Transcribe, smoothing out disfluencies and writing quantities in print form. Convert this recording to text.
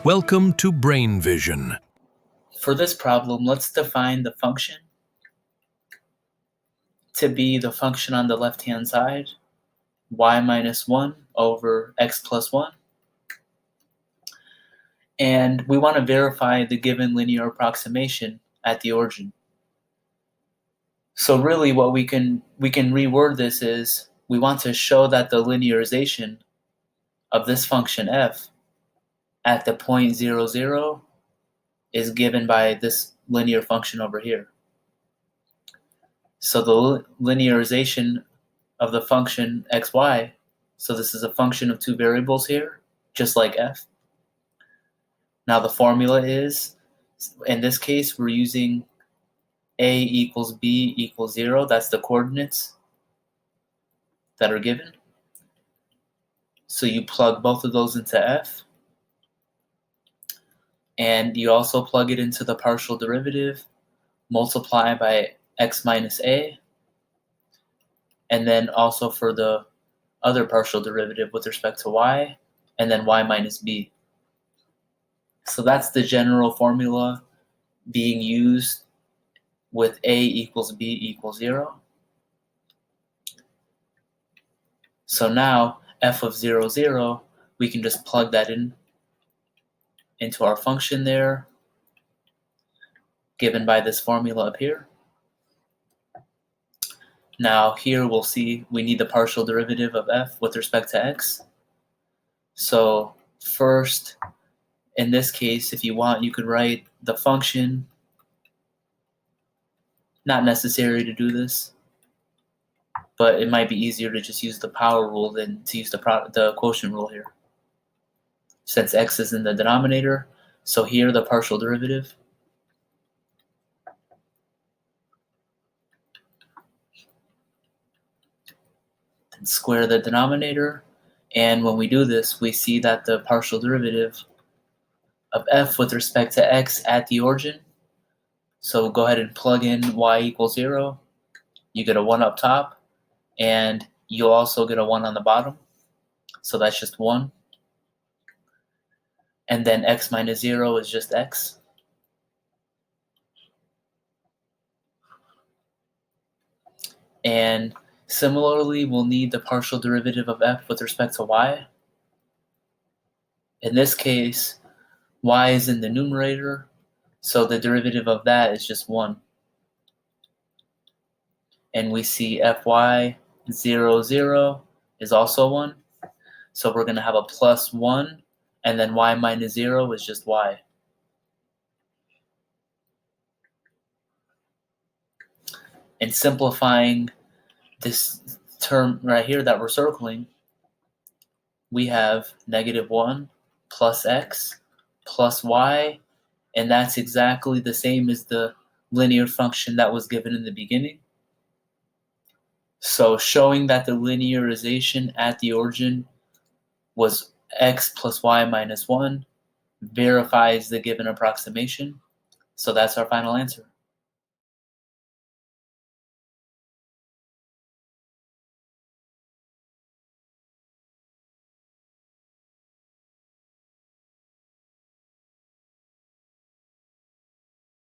Welcome to Brain Vision. For this problem, let's define the function to be the function on the left-hand side, y minus 1 over x plus 1. And we want to verify the given linear approximation at the origin. So really what we can reword this is we want to show that the linearization of this function f at the point 0, 0 is given by this linear function over here. So the linearization of the function xy, so this is a function of two variables here, just like f. Now the formula is, in this case, we're using a equals b equals 0. That's the coordinates that are given. So you plug both of those into f. And you also plug it into the partial derivative, multiply by x minus a, and then also for the other partial derivative with respect to y, and then y minus b. So that's the general formula being used with a equals b equals 0. So now f of 0, 0, we can just plug that into our function there, given by this formula up here. Now here we'll see we need the partial derivative of f with respect to x. So first, in this case, if you want, you could write the function. Not necessary to do this, but it might be easier to just use the power rule than to use the quotient rule here, since x is in the denominator. So here the partial derivative. Then square the denominator. And when we do this, we see that the partial derivative of f with respect to x at the origin. So go ahead and plug in y equals 0. You get a 1 up top, and you'll also get a 1 on the bottom. So that's just 1. And then x minus 0 is just x. And similarly, we'll need the partial derivative of f with respect to y. In this case, y is in the numerator, so the derivative of that is just 1. And we see fy 0, 0 is also 1. So we're going to have a plus 1, and then y minus 0 is just y. And simplifying this term right here that we're circling, we have negative 1 plus x plus y, and that's exactly the same as the linear function that was given in the beginning. So showing that the linearization at the origin was x plus y minus 1 verifies the given approximation. So that's our final answer.